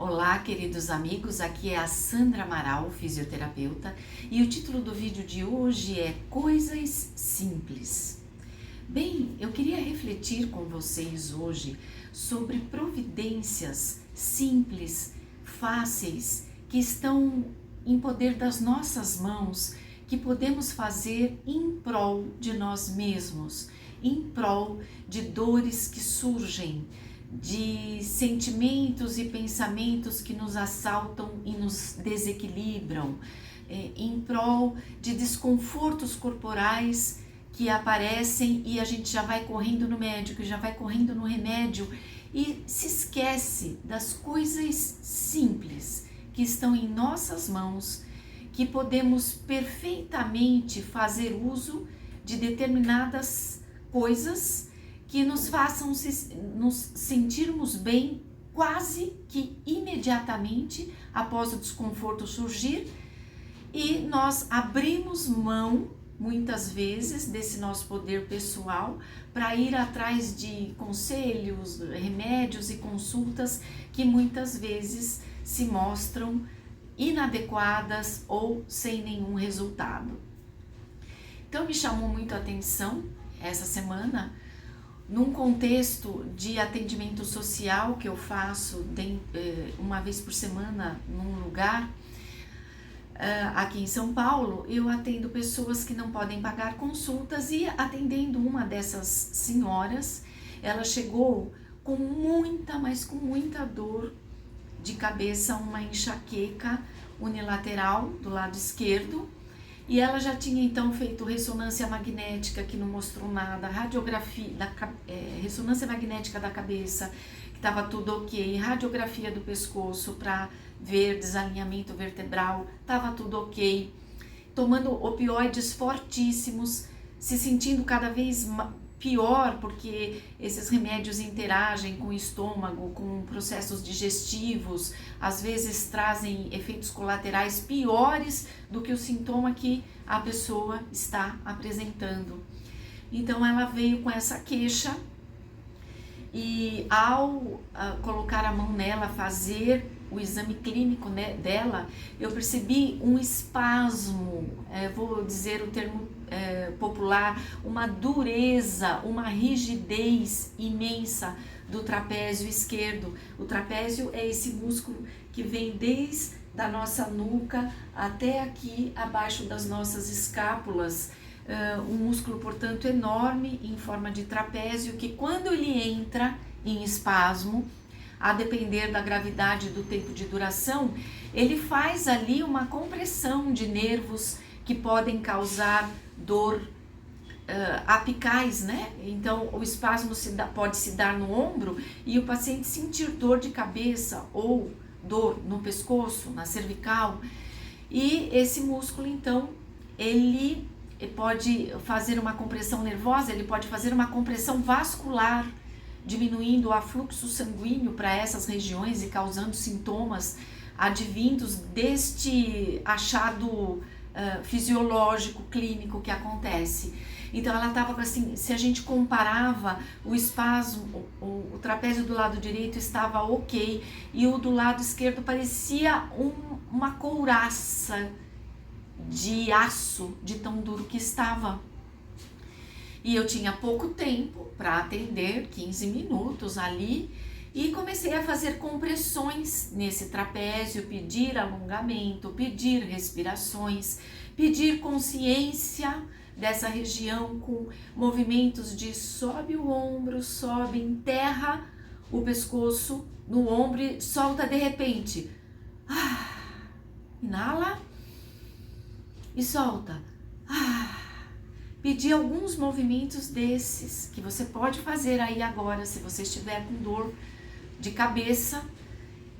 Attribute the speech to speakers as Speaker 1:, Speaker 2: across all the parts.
Speaker 1: Olá, queridos amigos, aqui é a Sandra Amaral, fisioterapeuta, e o título do vídeo de hoje é Coisas Simples. Bem, eu queria refletir com vocês hoje sobre providências simples, fáceis, que estão em poder das nossas mãos, que podemos fazer em prol de nós mesmos, em prol de dores que surgem, de sentimentos e pensamentos que nos assaltam e nos desequilibram, em prol de desconfortos corporais que aparecem e a gente já vai correndo no médico, já vai correndo no remédio e se esquece das coisas simples que estão em nossas mãos, que podemos perfeitamente fazer uso de determinadas coisas que nos façam nos sentirmos bem quase que imediatamente após o desconforto surgir, e nós abrimos mão muitas vezes desse nosso poder pessoal para ir atrás de conselhos, remédios e consultas que muitas vezes se mostram inadequadas ou sem nenhum resultado. Então me chamou muito a atenção essa semana, num contexto de atendimento social que eu faço uma vez por semana num lugar, aqui em São Paulo, eu atendo pessoas que não podem pagar consultas e atendendo uma dessas senhoras, ela chegou com muita, mas com muita dor de cabeça, uma enxaqueca unilateral do lado esquerdo. E ela já tinha então feito ressonância magnética, que não mostrou nada, radiografia, ressonância magnética da cabeça, que estava tudo ok, radiografia do pescoço para ver desalinhamento vertebral, estava tudo ok, tomando opioides fortíssimos, se sentindo cada vez pior, porque esses remédios interagem com o estômago, com processos digestivos, às vezes trazem efeitos colaterais piores do que o sintoma que a pessoa está apresentando. Então ela veio com essa queixa e ao colocar a mão nela, fazer o exame clínico dela, eu percebi um espasmo, vou dizer o termo popular, uma dureza, uma rigidez imensa do trapézio esquerdo. O trapézio é esse músculo que vem desde a nossa nuca até aqui abaixo das nossas escápulas, um músculo, portanto, enorme em forma de trapézio, que quando ele entra em espasmo, a depender da gravidade do tempo de duração, ele faz ali uma compressão de nervos que podem causar dor apicais, né? Então o espasmo pode se dar no ombro e o paciente sentir dor de cabeça ou dor no pescoço, na cervical, e esse músculo então ele pode fazer uma compressão nervosa, ele pode fazer uma compressão vascular, diminuindo o afluxo sanguíneo para essas regiões e causando sintomas advindos deste achado fisiológico, clínico que acontece. Então ela estava assim, se a gente comparava o espasmo, o trapézio do lado direito estava ok e o do lado esquerdo parecia uma couraça de aço, de tão duro que estava. E eu tinha pouco tempo para atender, 15 minutos ali, e comecei a fazer compressões nesse trapézio, pedir alongamento, pedir respirações, pedir consciência dessa região com movimentos de sobe o ombro, sobe, enterra o pescoço no ombro e solta de repente. Inala e solta. Pedir alguns movimentos desses que você pode fazer aí agora, se você estiver com dor de cabeça,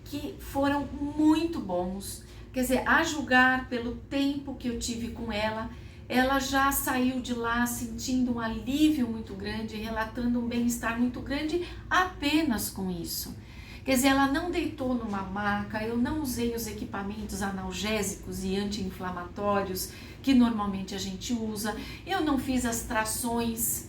Speaker 1: que foram muito bons. Quer dizer, a julgar pelo tempo que eu tive com ela, ela já saiu de lá sentindo um alívio muito grande, relatando um bem-estar muito grande apenas com isso. Quer dizer, ela não deitou numa maca, eu não usei os equipamentos analgésicos e anti-inflamatórios que normalmente a gente usa, eu não fiz as trações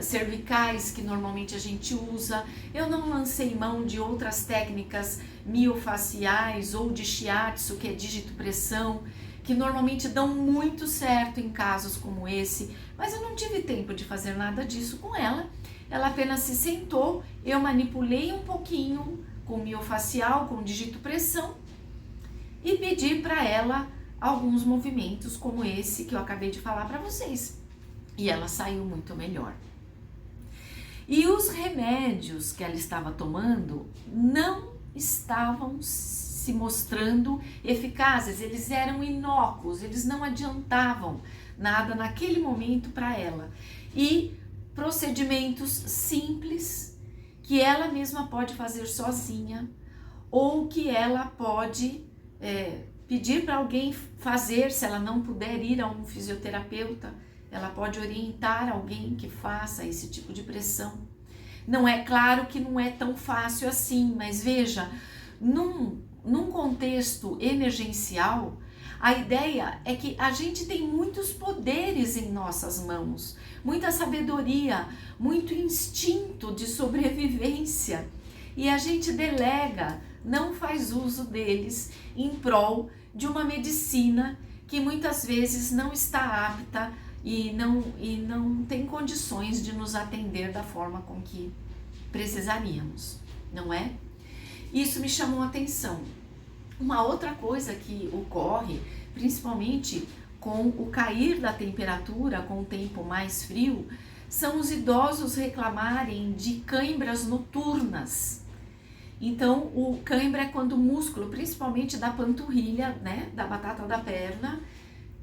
Speaker 1: cervicais que normalmente a gente usa. Eu não lancei mão de outras técnicas miofaciais ou de shiatsu, que é digitopressão, que normalmente dão muito certo em casos como esse, mas eu não tive tempo de fazer nada disso com ela. Ela apenas se sentou, eu manipulei um pouquinho com miofacial, com digitopressão e pedi para ela alguns movimentos como esse que eu acabei de falar para vocês. E ela saiu muito melhor. E os remédios que ela estava tomando não estavam se mostrando eficazes, eles eram inócuos, eles não adiantavam nada naquele momento para ela. E procedimentos simples que ela mesma pode fazer sozinha ou que ela pode pedir para alguém fazer, se ela não puder ir a um fisioterapeuta, ela pode orientar alguém que faça esse tipo de pressão. Não é claro que não é tão fácil assim, mas veja, num contexto emergencial, a ideia é que a gente tem muitos poderes em nossas mãos, muita sabedoria, muito instinto de sobrevivência, e a gente delega, não faz uso deles em prol de uma medicina que muitas vezes não está apta e não tem condições de nos atender da forma com que precisaríamos, não é? Isso me chamou a atenção. Uma outra coisa que ocorre, principalmente com o cair da temperatura, com o tempo mais frio, são os idosos reclamarem de cãibras noturnas. Então, o cãibra é quando o músculo, principalmente da panturrilha, né, da batata da perna,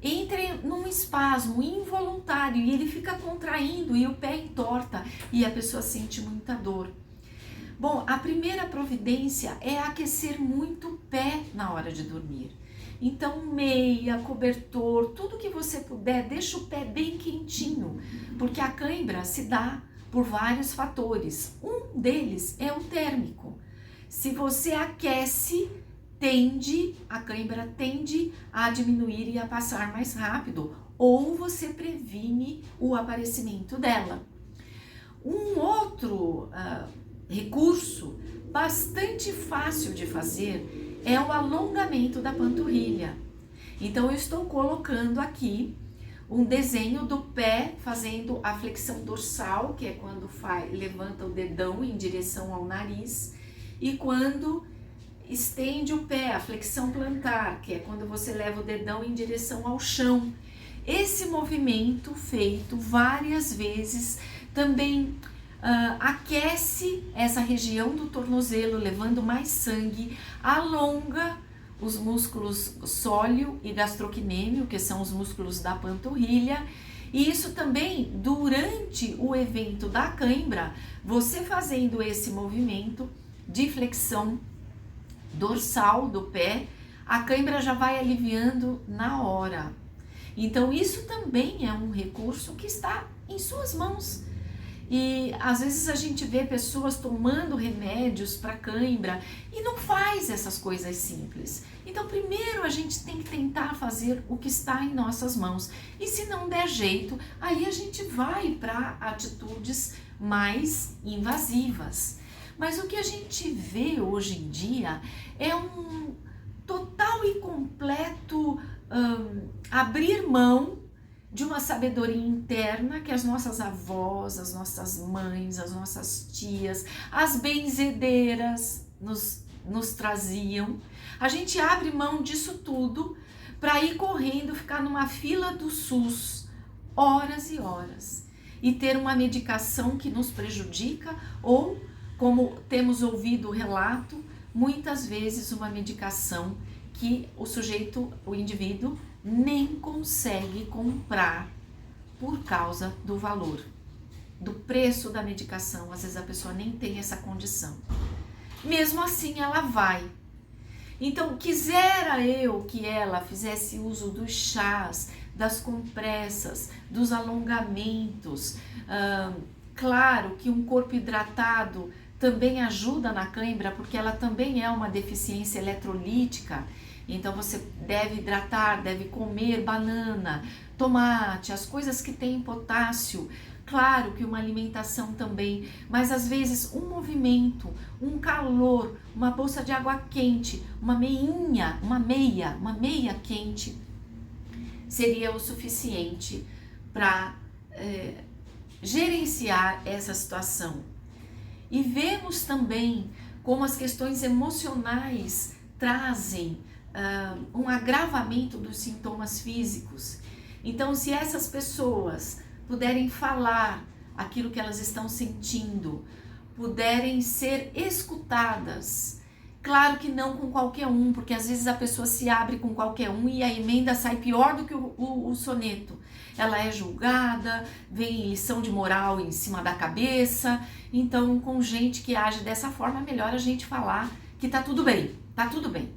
Speaker 1: entra num espasmo involuntário e ele fica contraindo e o pé entorta e a pessoa sente muita dor. Bom, a primeira providência é aquecer muito o pé na hora de dormir. Então, meia, cobertor, tudo que você puder, deixa o pé bem quentinho, porque a cãibra se dá por vários fatores. Um deles é o térmico. Se você aquece, a cãibra tende a diminuir e a passar mais rápido, ou você previne o aparecimento dela. Um outro recurso bastante fácil de fazer é o alongamento da panturrilha. Então eu estou colocando aqui um desenho do pé fazendo a flexão dorsal, que é quando levanta o dedão em direção ao nariz, e quando estende o pé, a flexão plantar, que é quando você leva o dedão em direção ao chão. Esse movimento feito várias vezes também aquece essa região do tornozelo, levando mais sangue, alonga os músculos sóleo e gastrocnêmio, que são os músculos da panturrilha, e isso também, durante o evento da cãibra, você fazendo esse movimento de flexão dorsal do pé, a cãibra já vai aliviando na hora. Então isso também é um recurso que está em suas mãos. E às vezes a gente vê pessoas tomando remédios para cãibra e não faz essas coisas simples. Então primeiro a gente tem que tentar fazer o que está em nossas mãos. E se não der jeito, aí a gente vai para atitudes mais invasivas. Mas o que a gente vê hoje em dia é um total e completo abrir mão de uma sabedoria interna que as nossas avós, as nossas mães, as nossas tias, as benzedeiras nos traziam. A gente abre mão disso tudo para ir correndo, ficar numa fila do SUS horas e horas e ter uma medicação que nos prejudica ou, como temos ouvido o relato, muitas vezes uma medicação que o indivíduo nem consegue comprar por causa do valor, do preço da medicação. Às vezes a pessoa nem tem essa condição. Mesmo assim ela vai. Então quisera eu que ela fizesse uso dos chás, das compressas, dos alongamentos. Claro que um corpo hidratado também ajuda na cãibra, porque ela também é uma deficiência eletrolítica. Então você deve hidratar, deve comer banana, tomate, as coisas que têm potássio, Claro que uma alimentação também, mas às vezes um movimento, um calor, uma bolsa de água quente, uma meia quente seria o suficiente para gerenciar essa situação. E vemos também como as questões emocionais trazem um agravamento dos sintomas físicos. Então, se essas pessoas puderem falar aquilo que elas estão sentindo, puderem ser escutadas, claro que não com qualquer um, porque às vezes a pessoa se abre com qualquer um e a emenda sai pior do que o soneto. Ela é julgada, vem lição de moral em cima da cabeça. Então, com gente que age dessa forma, é melhor a gente falar que tá tudo bem, tá tudo bem.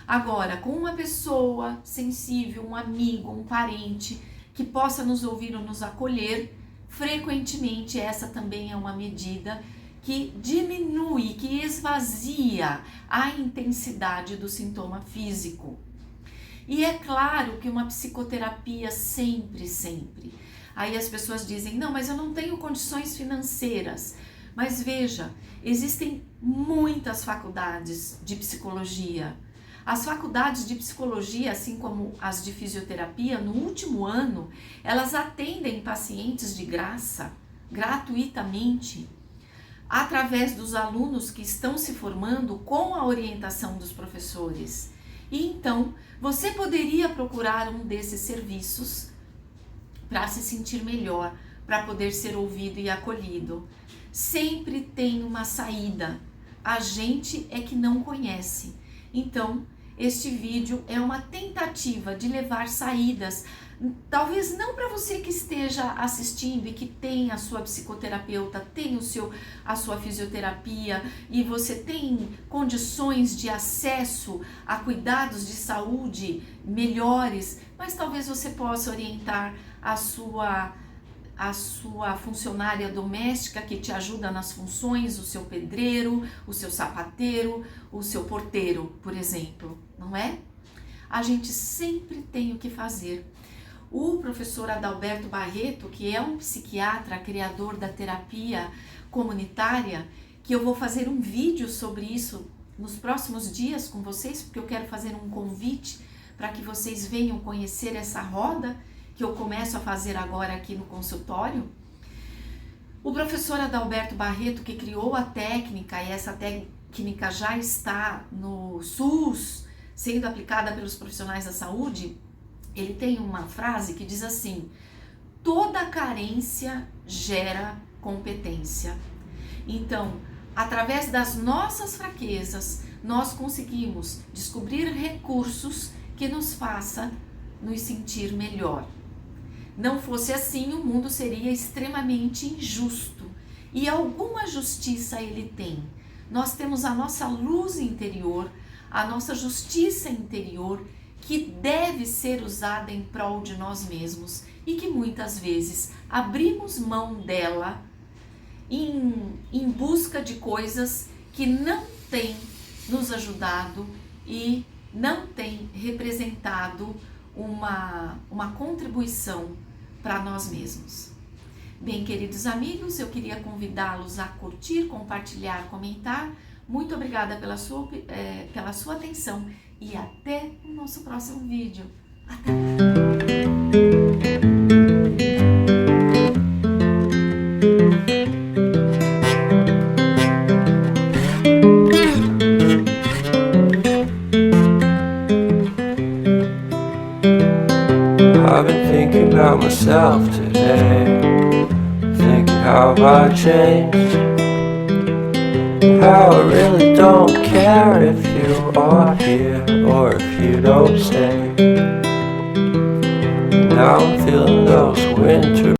Speaker 1: Agora, com uma pessoa sensível, um amigo, um parente, que possa nos ouvir ou nos acolher, frequentemente essa também é uma medida que diminui, que esvazia a intensidade do sintoma físico. E é claro que uma psicoterapia sempre. Aí as pessoas dizem, não, mas eu não tenho condições financeiras. Mas veja, existem muitas faculdades de psicologia. As faculdades de psicologia, assim como as de fisioterapia, no último ano, elas atendem pacientes de graça, gratuitamente, através dos alunos que estão se formando com a orientação dos professores. E então, você poderia procurar um desses serviços para se sentir melhor, para poder ser ouvido e acolhido. Sempre tem uma saída, a gente é que não conhece. Então, este vídeo é uma tentativa de levar saídas, talvez não para você que esteja assistindo e que tem a sua psicoterapeuta, tem a sua fisioterapia e você tem condições de acesso a cuidados de saúde melhores, mas talvez você possa orientar a sua funcionária doméstica que te ajuda nas funções, o seu pedreiro, o seu sapateiro, o seu porteiro, por exemplo, não é? A gente sempre tem o que fazer. O professor Adalberto Barreto, que é um psiquiatra, criador da terapia comunitária, que eu vou fazer um vídeo sobre isso nos próximos dias com vocês, porque eu quero fazer um convite para que vocês venham conhecer essa roda que eu começo a fazer agora aqui no consultório. O professor Adalberto Barreto, que criou a técnica, e essa técnica já está no SUS, sendo aplicada pelos profissionais da saúde, ele tem uma frase que diz assim: toda carência gera competência. Então, através das nossas fraquezas, nós conseguimos descobrir recursos que nos façam nos sentir melhor. Não fosse assim, o mundo seria extremamente injusto. E alguma justiça ele tem. Nós temos a nossa luz interior, a nossa justiça interior, que deve ser usada em prol de nós mesmos e que muitas vezes abrimos mão dela em busca de coisas que não têm nos ajudado e não têm representado uma contribuição para nós mesmos. Bem, queridos amigos, eu queria convidá-los a curtir, compartilhar, comentar. Muito obrigada pela sua atenção e até o nosso próximo vídeo. Até!
Speaker 2: I've been thinking about myself today, thinking how I changed, how I really don't care if you are here or if you don't stay. Now I'm feeling those winter